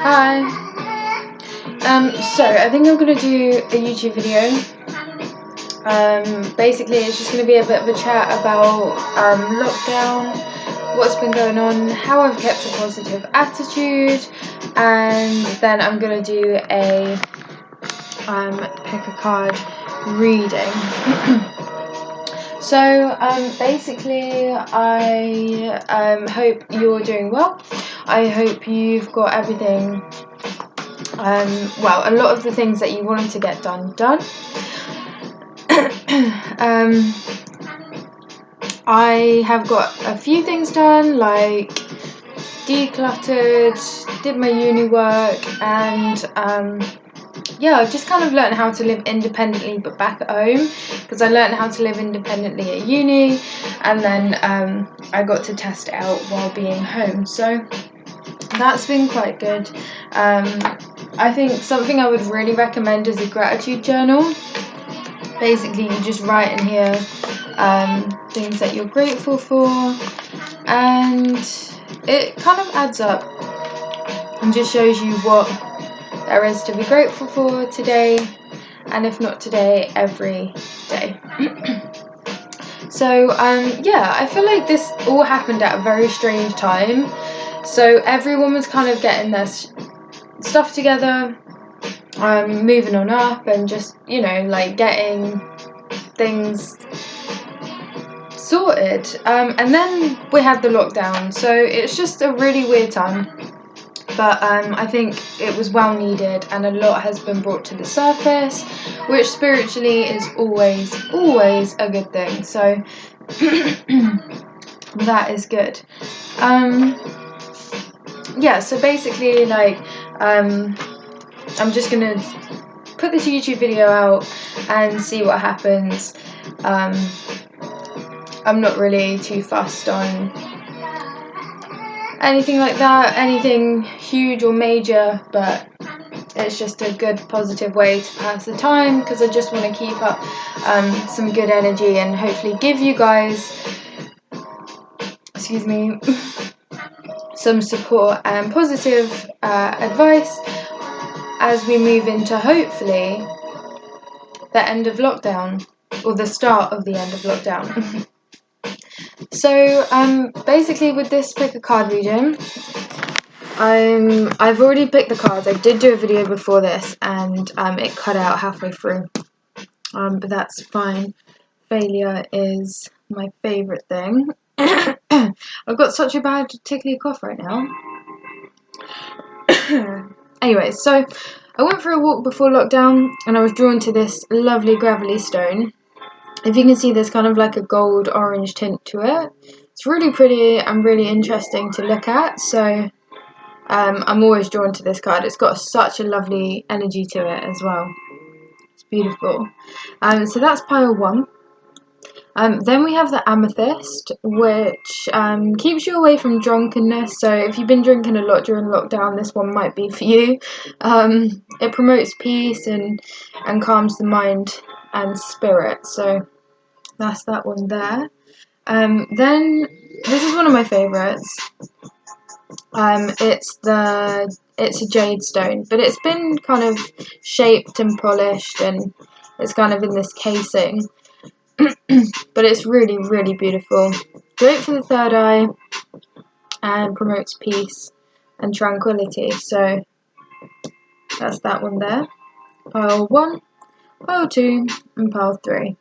Hi. So I think I'm gonna do a YouTube video. Basically it's just gonna be a bit of a chat about lockdown, what's been going on, how I've kept a positive attitude, and then I'm gonna do a pick a card reading. So basically I hope you're doing well. I hope you've got everything, well, a lot of the things that you wanted to get done. I have got a few things done, like decluttered, did my uni work, and yeah, I've just kind of learned how to live independently but back at home, because I learned how to live independently at uni, and then I got to test it out while being home, so that's been quite good. I think something I would really recommend is a gratitude journal. Basically you just write in here things that you're grateful for, and it kind of adds up and just shows you what there is to be grateful for today, and if not today, every day. So yeah, I feel like this all happened at a very strange time. So everyone was kind of getting their stuff together, moving on up, and just, you know, like getting things sorted. And then we had the lockdown, so it's just a really weird time. But I think it was well needed, and a lot has been brought to the surface, which spiritually is always a good thing. So that is good. Yeah, so basically, like, I'm just gonna put this YouTube video out and see what happens. I'm not really too fussed on anything like that, anything huge or major, but it's just a good positive way to pass the time, because I just want to keep up some good energy and hopefully give you guys, excuse me, some support and positive advice as we move into hopefully the end of lockdown, or the start of the end of lockdown. So basically with this pick a card reading, I've already picked the cards. I did do a video before this, and it cut out halfway through, but that's fine. Failure is my favourite thing. I've got such a bad tickly cough right now. Anyway, so I went for a walk before lockdown, and I was drawn to this lovely gravelly stone. If you can see, there's kind of like a gold orange tint to it. It's really pretty and really interesting to look at, so I'm always drawn to this card. It's got such a lovely energy to it as well. It's beautiful. So that's pile 1. Then we have the amethyst, which keeps you away from drunkenness. So if you've been drinking a lot during lockdown, this one might be for you. It promotes peace and calms the mind and spirit. So that's that one there. Then this is one of my favourites. It's a jade stone, but it's been kind of shaped and polished, and it's kind of in this casing. But it's really, really beautiful. Great for the third eye, and promotes peace and tranquility. So that's that one there. Pile 1, pile 2, and pile 3.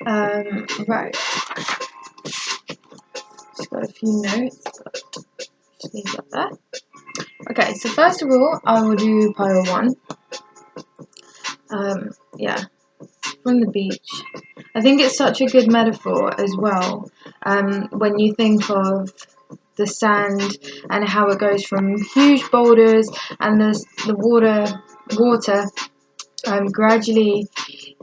Right. Just got a few notes, but just leave that there. Okay, so first of all, I will do pile 1. Yeah, from the beach. I think it's such a good metaphor as well, when you think of the sand and how it goes from huge boulders, and the water gradually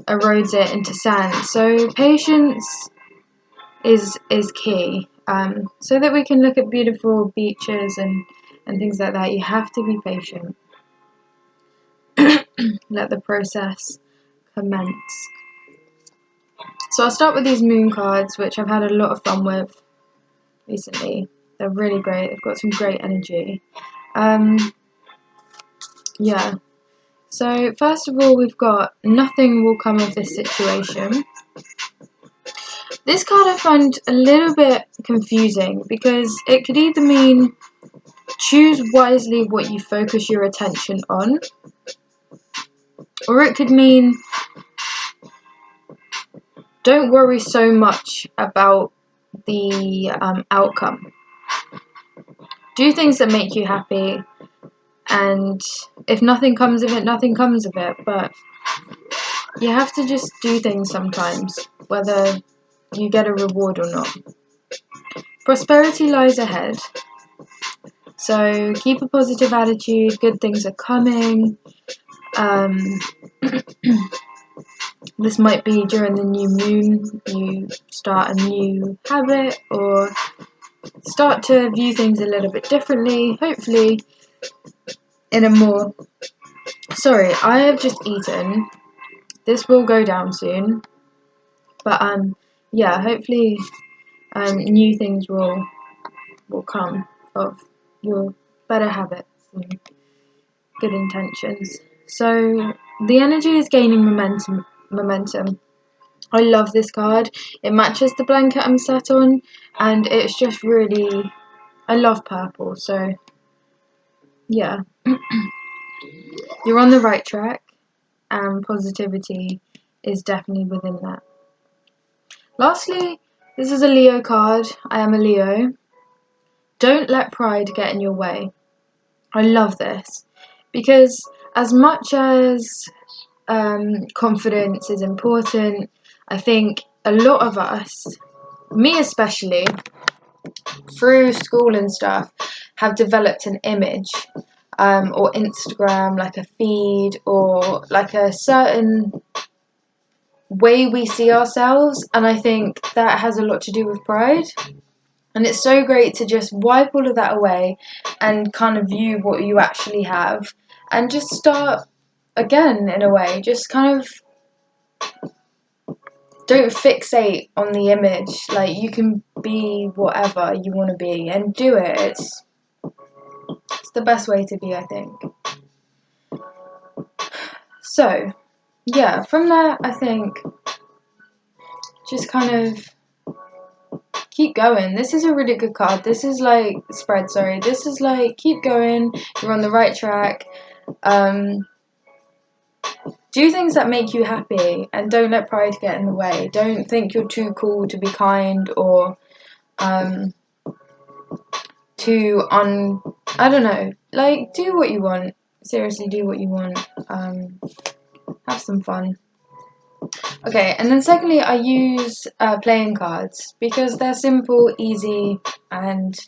erodes it into sand. So patience is key, so that we can look at beautiful beaches and things like that. You have to be patient. Let the process commence. So I'll start with these moon cards, which I've had a lot of fun with recently. They're really great. They've got some great energy. Yeah. So first of all, we've got nothing will come of this situation. This card I find a little bit confusing because it could either mean choose wisely what you focus your attention on, or it could mean don't worry so much about the outcome. Do things that make you happy, and if nothing comes of it, nothing comes of it. But you have to just do things sometimes, whether you get a reward or not. Prosperity lies ahead, so keep a positive attitude, good things are coming. This might be during the new moon, you start a new habit or start to view things a little bit differently, hopefully in a more... Sorry, I have just eaten. This will go down soon. But yeah, hopefully new things will come of your better habits and good intentions. So the energy is gaining momentum. I love this card. It matches the blanket I'm sat on, and it's just really... I love purple, so yeah. You're on the right track, and positivity is definitely within that. Lastly, this is a Leo card. I am a Leo. Don't let pride get in your way. I love this because as much as confidence is important, I think a lot of us, me especially, through school and stuff, have developed an image or Instagram, like a feed or like a certain way we see ourselves, and I think that has a lot to do with pride. And it's so great to just wipe all of that away and kind of view what you actually have and just start again in a way. Just kind of don't fixate on the image. Like, you can be whatever you want to be and do it. It's the best way to be, I think. So, yeah, from there, I think just kind of keep going. This is a really good card. This is like spread, sorry. This is like keep going. You're on the right track. Do things that make you happy and don't let pride get in the way. Don't think you're too cool to be kind or I don't know. Like, do what you want. Seriously, do what you want. Have some fun. Okay, and then secondly, I use playing cards because they're simple, easy, and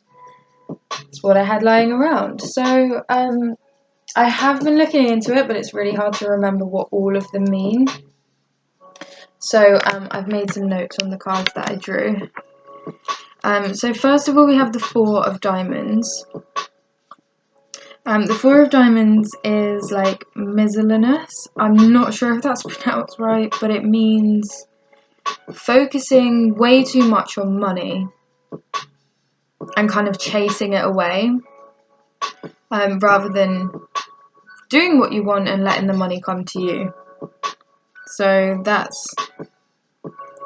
it's what I had lying around. So I have been looking into it, but it's really hard to remember what all of them mean. So I've made some notes on the cards that I drew. So first of all, we have the Four of Diamonds. The Four of Diamonds is like miscellaneous. I'm not sure if that's pronounced right, but it means focusing way too much on money and kind of chasing it away, rather than doing what you want and letting the money come to you. So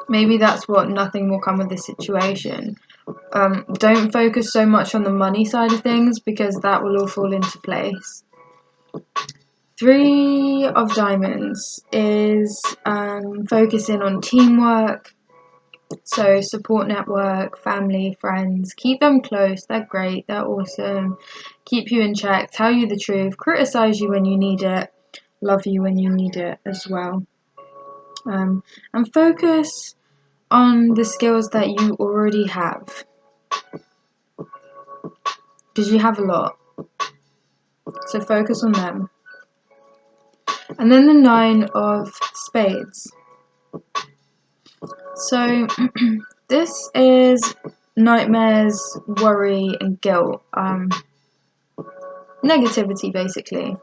maybe that's what nothing will come of this situation. Don't focus so much on the money side of things because that will all fall into place. Three of Diamonds is focusing on teamwork, so support network, family, friends. Keep them close, they're great, they're awesome. Keep you in check, tell you the truth, criticize you when you need it, love you when you need it as well. And focus on the skills that you already have, because you have a lot, so focus on them. And then the Nine of Spades. So this is nightmares, worry and guilt, negativity basically.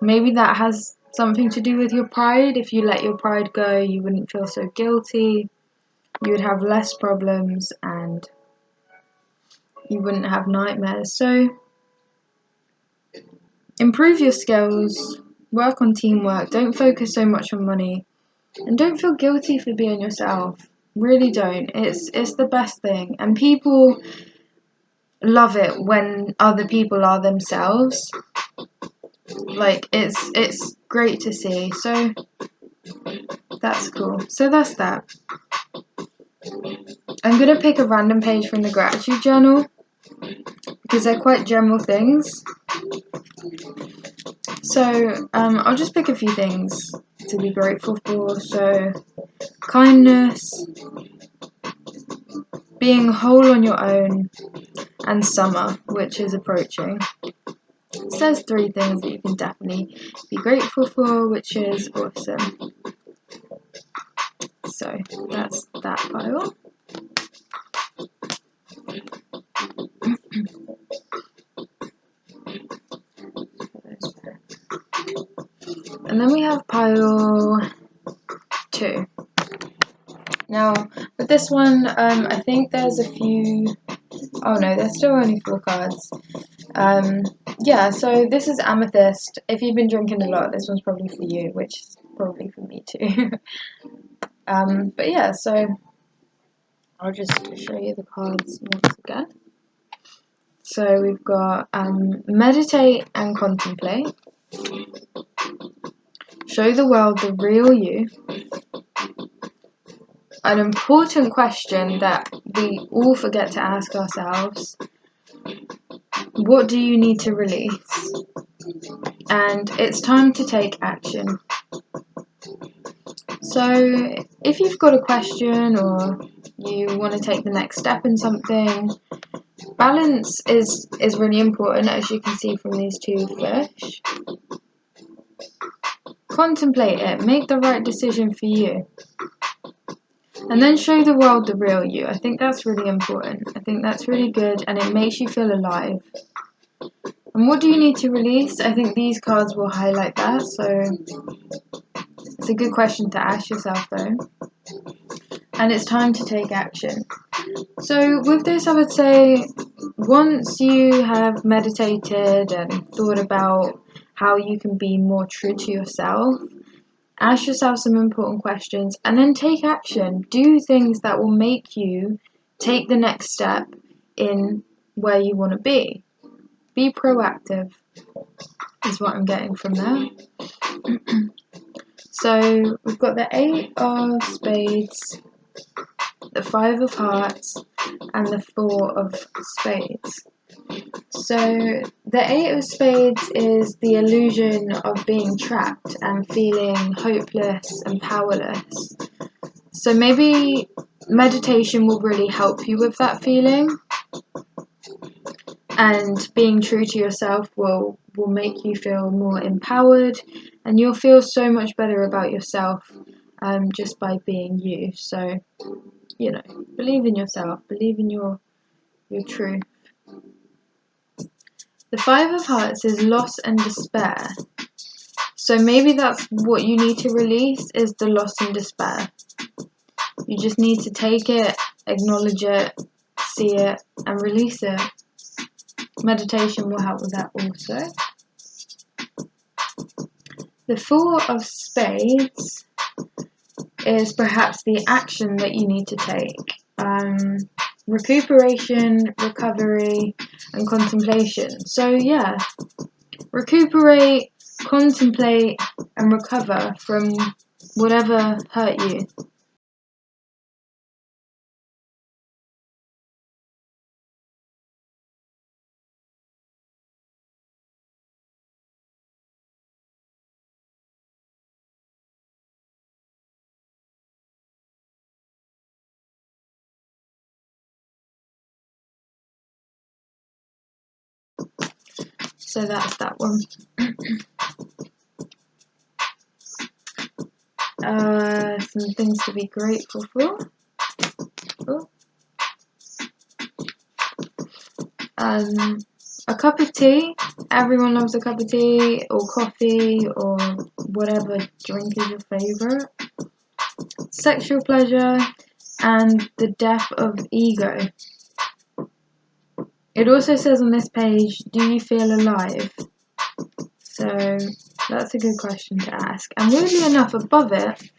Maybe that has something to do with your pride. If you let your pride go, you wouldn't feel so guilty. you would have less problems and you wouldn't have nightmares. So improve your skills, work on teamwork, don't focus so much on money, and don't feel guilty for being yourself. Really don't. It's the best thing, and people love it when other people are themselves. Like it's great to see. So that's cool. So that's that. I'm gonna pick a random page from the gratitude journal because they're quite general things. So I'll just pick a few things to be grateful for. So kindness, being whole on your own, and summer, which is approaching. It says 3 things that you can definitely be grateful for, which is awesome. So that's that pile. And then we have pile 2. Now, with this one, I think there's a few. Oh no, there's still only 4 cards. Yeah, so this is Amethyst. If you've been drinking a lot, this one's probably for you, which is probably for me too. But yeah, so I'll just show you the cards once again. So we've got meditate and contemplate. Show the world the real you. An important question that we all forget to ask ourselves. What do you need to release? And it's time to take action. So if you've got a question or you want to take the next step in something, balance is really important, as you can see from these 2 fish. Contemplate it, make the right decision for you. And then show the world the real you. I think that's really important. I think that's really good and it makes you feel alive. And what do you need to release? I think these cards will highlight that, so it's a good question to ask yourself though. And it's time to take action. So with this, I would say once you have meditated and thought about how you can be more true to yourself, ask yourself some important questions and then take action. Do things that will make you take the next step in where you want to be. Be proactive is what I'm getting from there. So we've got the 8 of Spades, the 5 of Hearts, and the 4 of Spades. So the 8 of Spades is the illusion of being trapped and feeling hopeless and powerless. So maybe meditation will really help you with that feeling, and being true to yourself will make you feel more empowered, and you'll feel so much better about yourself just by being you. So, you know, believe in yourself, believe in your truth. The 5 of Hearts is loss and despair. So maybe that's what you need to release, is the loss and despair. You just need to take it, acknowledge it, see it, and release it. Meditation will help with that also. The 4 of Spades is perhaps the action that you need to take. Recuperation, recovery, and contemplation. So yeah, recuperate, contemplate, and recover from whatever hurt you. So that's that one. Some things to be grateful for. Oh. A cup of tea. Everyone loves a cup of tea or coffee or whatever drink is your favourite. Sexual pleasure, and the death of ego. It also says on this page, do you feel alive? So that's a good question to ask. And weirdly enough, above it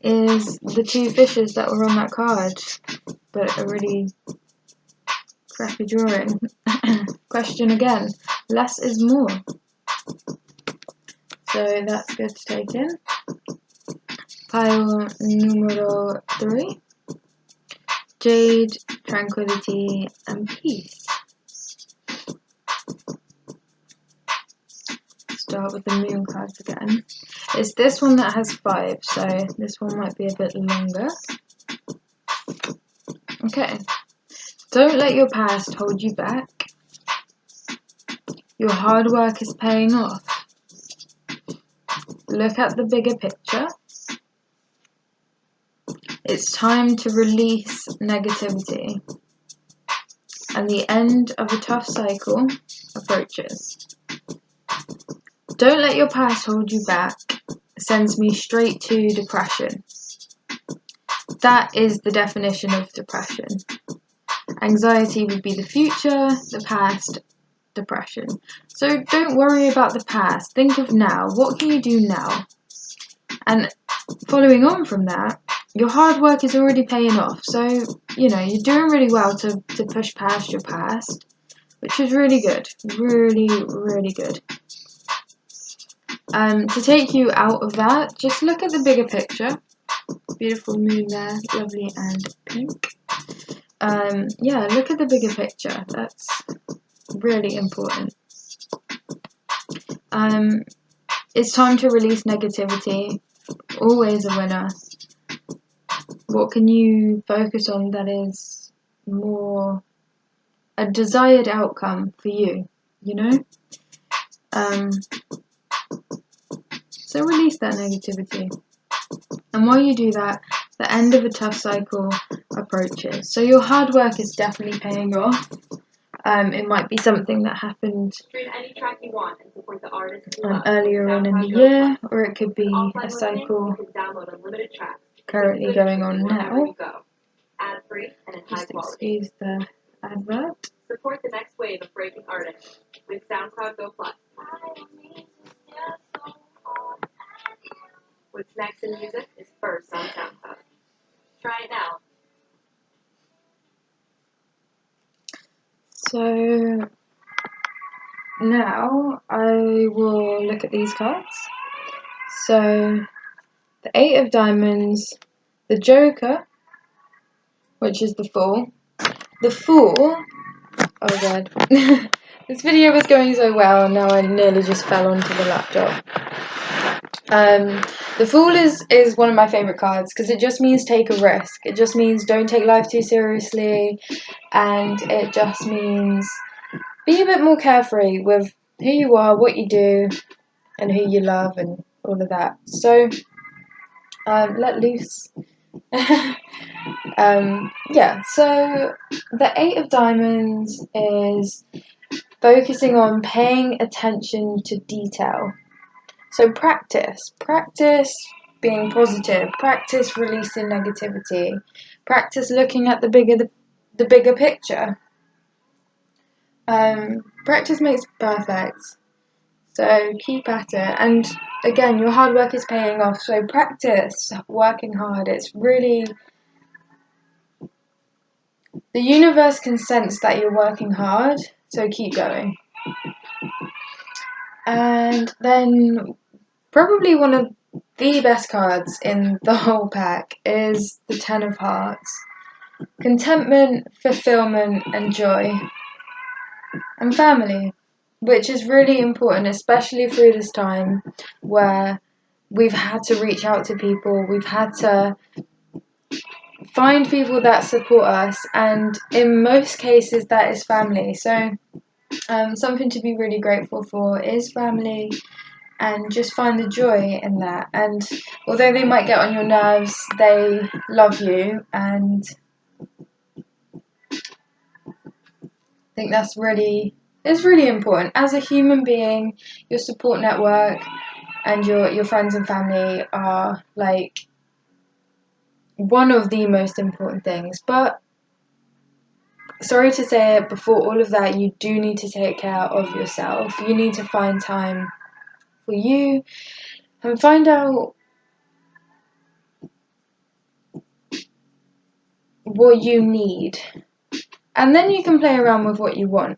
is the two fishes that were on that card, but a really crappy drawing. Question again, less is more. So that's good to take in. Pile numero 3. Jade, tranquility, and peace. Start with the moon cards again. It's this one that has 5, so this one might be a bit longer. Okay. Don't let your past hold you back. Your hard work is paying off. Look at the bigger picture. It's time to release negativity. And the end of a tough cycle approaches. Don't let your past hold you back. Sends me straight to depression. That is the definition of depression. Anxiety would be the future, the past, depression. So don't worry about the past. Think of now. What can you do now? And following on from that, your hard work is already paying off. So, you know, you're doing really well to push past your past, which is really good. Really, really good. To take you out of that, just look at the bigger picture. Beautiful moon there, lovely and pink. Yeah, look at the bigger picture. That's really important. It's time to release negativity. Always a winner. What can you focus on that is more a desired outcome for you, you know? So release that negativity. And while you do that, the end of a tough cycle approaches. So your hard work is definitely paying off. It might be something that happened earlier on in the year, or it could be a cycle currently going on now. Just excuse the advert. Support the next wave of breaking artists with SoundCloud Go Plus. What's next in music is first on SoundCloud. Try it now. So now I will look at these cards. So the 8 of Diamonds, the Joker, which is the Fool. The Fool, oh god, this video was going so well and now I nearly just fell onto the laptop. The Fool is one of my favourite cards because it just means take a risk. It just means don't take life too seriously, and it just means be a bit more carefree with who you are, what you do, and who you love, and all of that. So, let loose. Yeah, so the 8 of Diamonds is focusing on paying attention to detail. So practice being positive, practice releasing negativity, practice looking at the bigger picture. Practice makes perfect, so keep at it. And again, your hard work is paying off, so practice working hard. It's really, the universe can sense that you're working hard, so keep going. And then probably one of the best cards in the whole pack is the 10 of Hearts. Contentment, fulfillment, and joy. And family, which is really important, especially through this time where we've had to reach out to people, we've had to find people that support us, and in most cases that is family. So something to be really grateful for is family, and just find the joy in that. And although they might get on your nerves, they love you, and I think that's really, it's really important. As a human being, your support network and your friends and family are like one of the most important things. But sorry to say it, before all of that, you do need to take care of yourself. You need to find time for you and find out what you need. And then you can play around with what you want.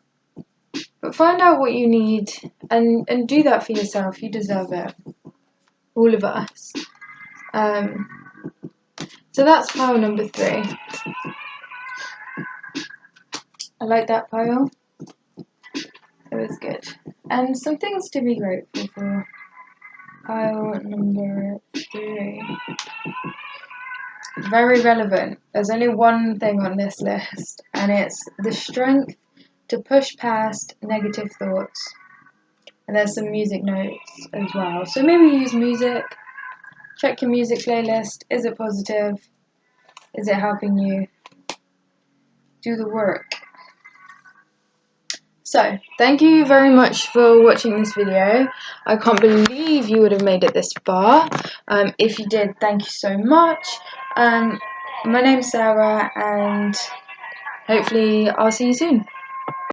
But find out what you need and do that for yourself. You deserve it. All of us. So that's pile number 3. I like that pile. It was good. And some things to be grateful for. Pile number 3. Very relevant. There's only one thing on this list, and it's the strength to push past negative thoughts. And there's some music notes as well. So maybe use music. Check your music playlist. Is it positive? Is it helping you? Do the work. So, thank you very much for watching this video. I can't believe you would have made it this far. If you did, thank you so much. My name's Sarah, and hopefully I'll see you soon.